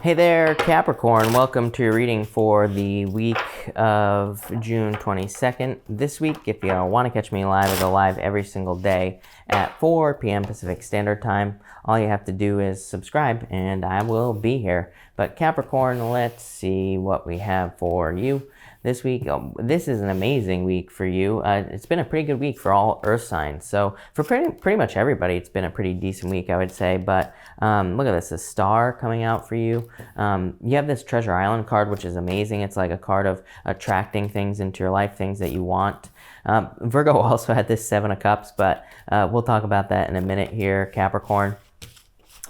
Hey there, Capricorn. Welcome to your reading for the week of June 22nd. This week, if you want to catch me live, I go live every single day at 4 p.m. Pacific Standard Time. All you have to do is subscribe, and I will be here. But Capricorn, let's see what we have for you this week. This is an amazing week for you. It's been a pretty good week for all Earth signs. So for pretty much everybody, it's been a pretty decent week, I would say. But look at this, a star coming out for you. You have this Treasure Island card, which is amazing. It's like a card of attracting things into your life, things that you want. Virgo also had this Seven of Cups, but we'll talk about that in a minute here, Capricorn.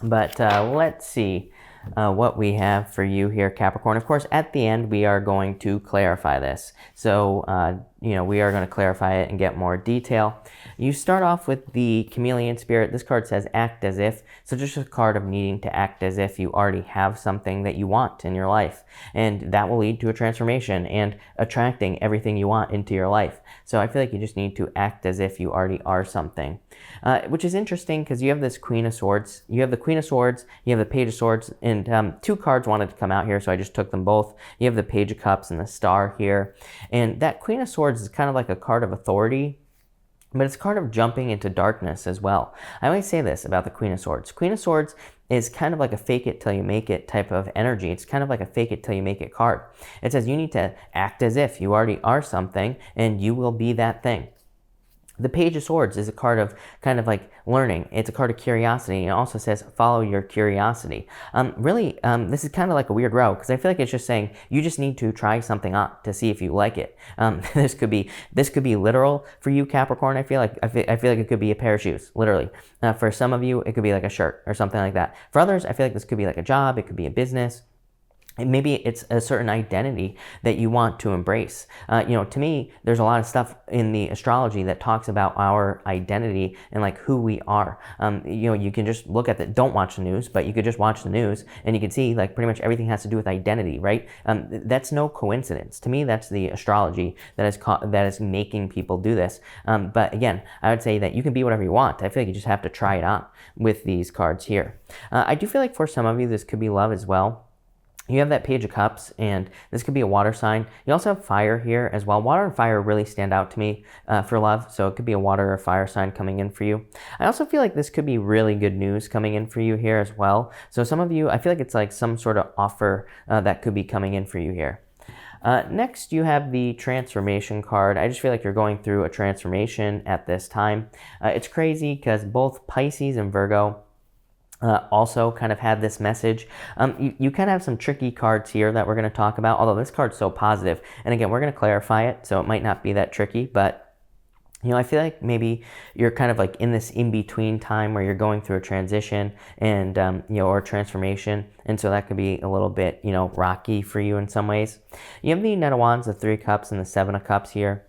But let's see what we have for you here, Capricorn. Of course, at the end, we are going to clarify this. So, we are going to clarify it and get more detail. You start off with the Chameleon Spirit. This card says act as if. So just a card of needing to act as if you already have something that you want in your life. And that will lead to a transformation and attracting everything you want into your life. So I feel like you just need to act as if you already are something. Which is interesting because you have this Queen of Swords. You have the Queen of Swords, you have the Page of Swords, and two cards wanted to come out here, so I just took them both. You have the Page of Cups and the Star here. And that Queen of Swords is kind of like a card of authority, but it's a card of jumping into darkness as well. I always say this about the Queen of Swords. Queen of Swords is kind of like a fake it till you make it type of energy. It's kind of like a fake it till you make it card. It says you need to act as if you already are something and you will be that thing. The Page of Swords is a card of kind of like learning. It's a card of curiosity. It also says follow your curiosity. This is kind of like a weird row because I feel like it's just saying you just need to try something on to see if you like it. This could be literal for you, Capricorn. I feel like it could be a pair of shoes, literally. For some of you, it could be like a shirt or something like that. For others, I feel like this could be like a job. It could be a business. And maybe it's a certain identity that you want to embrace. To me, there's a lot of stuff in the astrology that talks about our identity and like who we are. You can just look at don't watch the news, but you could just watch the news and you can see like pretty much everything has to do with identity, right? That's no coincidence. To me, that's the astrology that is making people do this. But again, I would say that you can be whatever you want. I feel like you just have to try it on with these cards here. I do feel like for some of you, this could be love as well. You have that Page of Cups, and this could be a water sign. You also have fire here as well. Water and fire really stand out to me for love, so it could be a water or fire sign coming in for you. I also feel like this could be really good news coming in for you here as well. So some of you, I feel like it's like some sort of offer that could be coming in for you here. Next, you have the Transformation card. I just feel like you're going through a transformation at this time. It's crazy because both Pisces and Virgo also kind of had this message. You kind of have some tricky cards here that we're going to talk about, although this card's so positive. And again, we're going to clarify it, so it might not be that tricky, but I feel like maybe you're kind of like in this in-between time where you're going through a transition and, or transformation. And so that could be a little bit, rocky for you in some ways. You have the Knight of Wands, the Three of Cups, and the Seven of Cups here.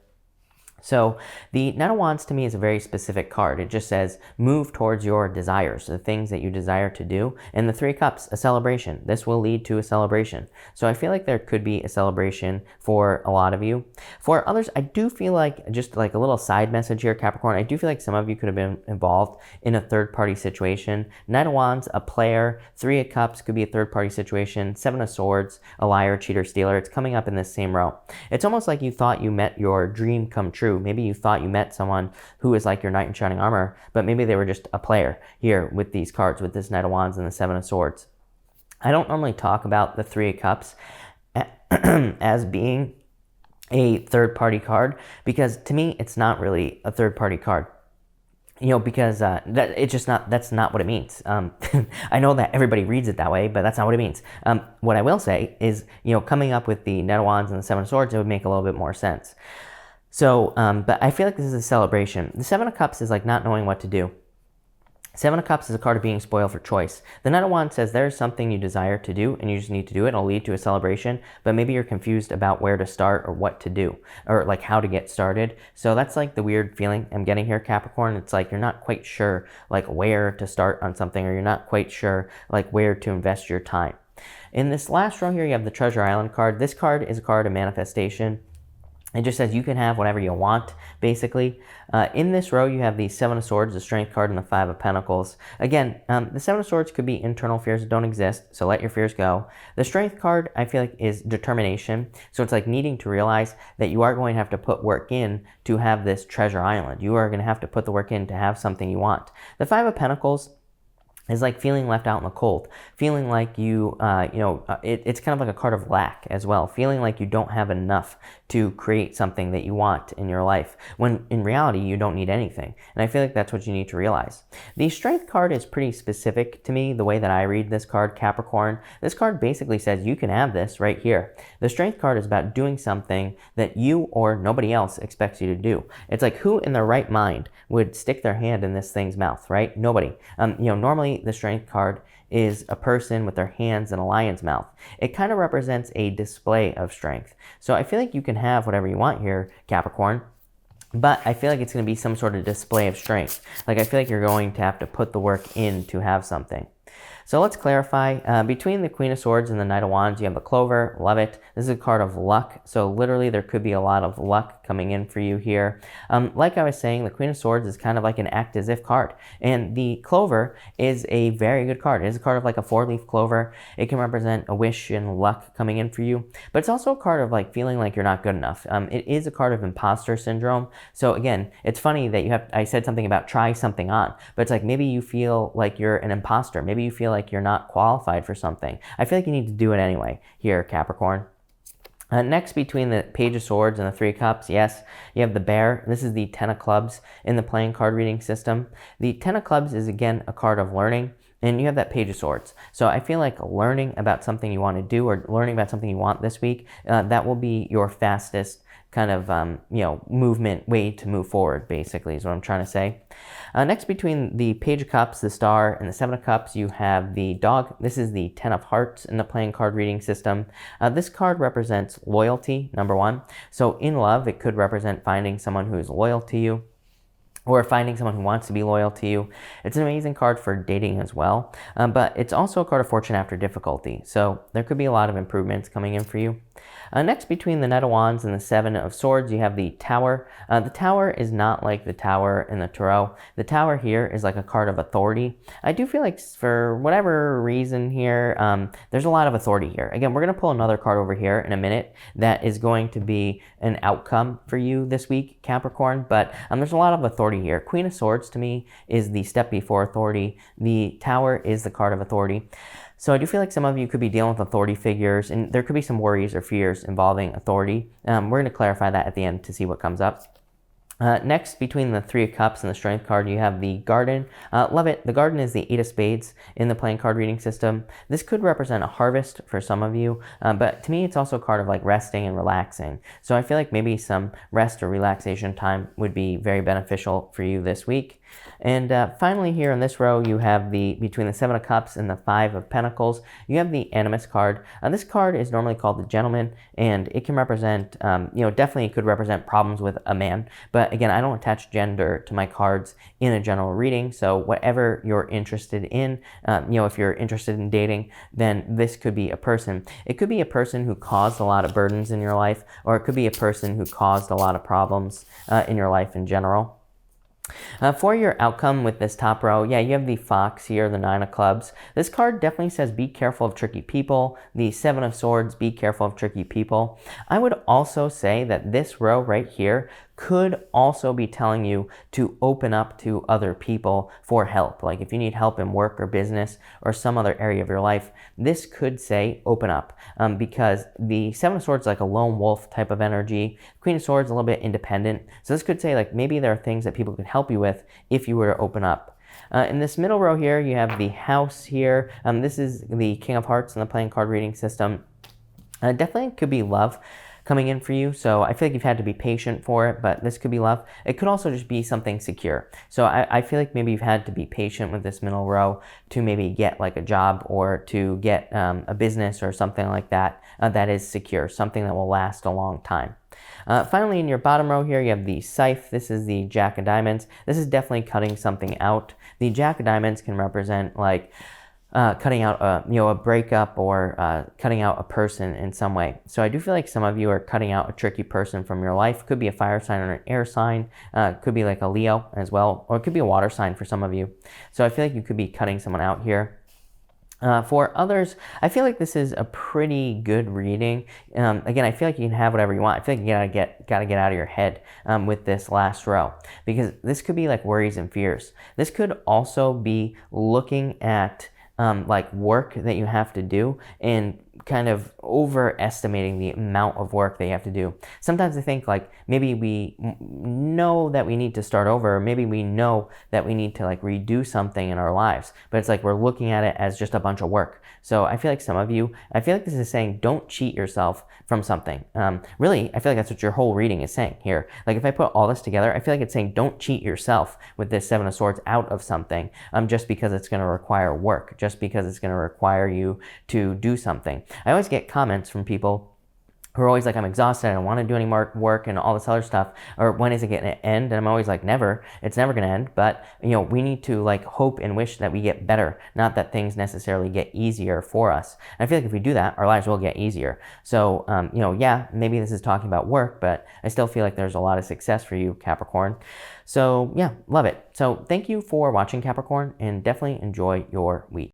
So the Knight of Wands to me is a very specific card. It just says move towards your desires, the things that you desire to do. And the Three of Cups, a celebration. This will lead to a celebration. So I feel like there could be a celebration for a lot of you. For others, I do feel like, just like a little side message here, Capricorn, I do feel like some of you could have been involved in a third-party situation. Knight of Wands, a player. Three of Cups could be a third-party situation. Seven of Swords, a liar, cheater, stealer. It's coming up in this same row. It's almost like you thought you met your dream come true. Maybe you thought you met someone who is like your knight in shining armor, but maybe they were just a player here with these cards, with this Knight of Wands and the Seven of Swords. I don't normally talk about the Three of Cups as being a third-party card because to me, it's not really a third-party card. Because that's not what it means. I know that everybody reads it that way, but that's not what it means. What I will say is, coming up with the Knight of Wands and the Seven of Swords, it would make a little bit more sense. So, but I feel like this is a celebration. The Seven of Cups is like not knowing what to do. Seven of Cups is a card of being spoiled for choice. The Knight of Wands says there's something you desire to do and you just need to do it. It'll lead to a celebration, but maybe you're confused about where to start or what to do or like how to get started. So that's like the weird feeling I'm getting here, Capricorn. It's like you're not quite sure like where to start on something or you're not quite sure like where to invest your time. In this last row here, you have the Treasure Island card. This card is a card of manifestation. It just says you can have whatever you want, basically. In this row, you have the Seven of Swords, the Strength card, and the Five of Pentacles. Again, the Seven of Swords could be internal fears that don't exist, so let your fears go. The Strength card, I feel like, is determination. So it's like needing to realize that you are going to have to put work in to have this treasure island. You are going to have to put the work in to have something you want. The Five of Pentacles is like feeling left out in the cold, feeling like it's kind of like a card of lack as well, feeling like you don't have enough to create something that you want in your life, when in reality you don't need anything. And I feel like that's what you need to realize. The Strength card is pretty specific to me, the way that I read this card, Capricorn. This card basically says you can have this right here. The Strength card is about doing something that you or nobody else expects you to do. It's like, who in their right mind would stick their hand in this thing's mouth, right? Nobody. Normally the Strength card is a person with their hands in a lion's mouth. It kind of represents a display of strength. So I feel like you can have whatever you want here, Capricorn, but I feel like it's going to be some sort of display of strength. Like, I feel like you're going to have to put the work in to have something. So let's clarify. Between the Queen of Swords and the Knight of Wands, you have the Clover. Love it. This is a card of luck. So literally, there could be a lot of luck coming in for you here. Like I was saying, the Queen of Swords is kind of like an act as if card. And the Clover is a very good card. It is a card of like a 4-leaf clover. It can represent a wish and luck coming in for you. But it's also a card of like feeling like you're not good enough. It is a card of imposter syndrome. So again, it's funny that I said something about try something on. But it's like, maybe you feel like you're an imposter. Maybe you feel like you're not qualified for something. I feel like you need to do it anyway here, Capricorn. Next, between the Page of Swords and the Three of Cups, yes, you have the Bear. This is the Ten of Clubs in the playing card reading system. The Ten of Clubs is, again, a card of learning, and you have that Page of Swords. So I feel like learning about something you want to do, or learning about something you want this week, that will be your fastest kind of, movement, way to move forward, basically, is what I'm trying to say. Next, between the Page of Cups, the Star, and the Seven of Cups, you have the Dog. This is the Ten of Hearts in the playing card reading system. This card represents loyalty, number one. So in love, it could represent finding someone who is loyal to you, or finding someone who wants to be loyal to you. It's an amazing card for dating as well, but it's also a card of fortune after difficulty. So there could be a lot of improvements coming in for you. Next, between the Knight of Wands and the Seven of Swords, you have the Tower. The Tower is not like the Tower in the Tarot. The Tower here is like a card of authority. I do feel like, for whatever reason here, there's a lot of authority here. Again, we're going to pull another card over here in a minute that is going to be an outcome for you this week, Capricorn, but there's a lot of authority here. Queen of Swords, to me, is the step before authority. The Tower is the card of authority. So I do feel like some of you could be dealing with authority figures, and there could be some worries or fears involving authority. We're going to clarify that at the end to see what comes up. Next, between the Three of Cups and the Strength card, you have the Garden. Love it. The Garden is the Eight of Spades in the playing card reading system. This could represent a harvest for some of you, but to me, it's also a card of like resting and relaxing. So I feel like maybe some rest or relaxation time would be very beneficial for you this week. And finally, here in this row, you have between the Seven of Cups and the Five of Pentacles, you have the Animus card. This card is normally called the Gentleman, and it can represent, definitely it could represent problems with a man. But again, I don't attach gender to my cards in a general reading, so whatever you're interested in, if you're interested in dating, then this could be a person. It could be a person who caused a lot of burdens in your life, or it could be a person who caused a lot of problems in your life in general. For your outcome with this top row, you have the Fox here, the Nine of Clubs. This card definitely says be careful of tricky people. The Seven of Swords, be careful of tricky people. I would also say that this row right here could also be telling you to open up to other people for help. Like if you need help in work or business or some other area of your life, this could say open up, because the Seven of Swords is like a lone wolf type of energy. Queen of Swords is a little bit independent. So this could say like maybe there are things that people could help you with if you were to open up. In this middle row here, you have the House here. This is the King of Hearts in the playing card reading system. Definitely could be love coming in for you. So I feel like you've had to be patient for it, but this could be love. It could also just be something secure. So I feel like maybe you've had to be patient with this middle row to maybe get like a job or to get a business or something like that that is secure, something that will last a long time. Finally, in your bottom row here, you have the Scythe. This is the Jack of Diamonds. This is definitely cutting something out. The Jack of Diamonds can represent like cutting out a breakup or cutting out a person in some way. So I do feel like some of you are cutting out a tricky person from your life. Could be a fire sign or an air sign. Could be like a Leo as well, or it could be a water sign for some of you. So I feel like you could be cutting someone out here. For others, I feel like this is a pretty good reading. Again, I feel like you can have whatever you want. I feel like you gotta get out of your head with this last row, because this could be like worries and fears. This could also be looking at like work that you have to do and kind of overestimating the amount of work that you have to do. Sometimes I think like maybe we know that we need to start over, or maybe we know that we need to like redo something in our lives, but it's like we're looking at it as just a bunch of work. So I feel like some of you, I feel like this is saying don't cheat yourself from something. Really, I feel like that's what your whole reading is saying here. Like if I put all this together, I feel like it's saying don't cheat yourself with this Seven of Swords out of something just because it's going to require work, just because it's going to require you to do something. I always get comments from people who are always like, I'm exhausted, I don't want to do any more work and all this other stuff, or when is it going to end? And I'm always like, never, it's never going to end. But we need to like hope and wish that we get better, not that things necessarily get easier for us. And I feel like if we do that, our lives will get easier. So yeah, maybe this is talking about work, but I still feel like there's a lot of success for you, Capricorn. So yeah, love it. So thank you for watching, Capricorn, and definitely enjoy your week.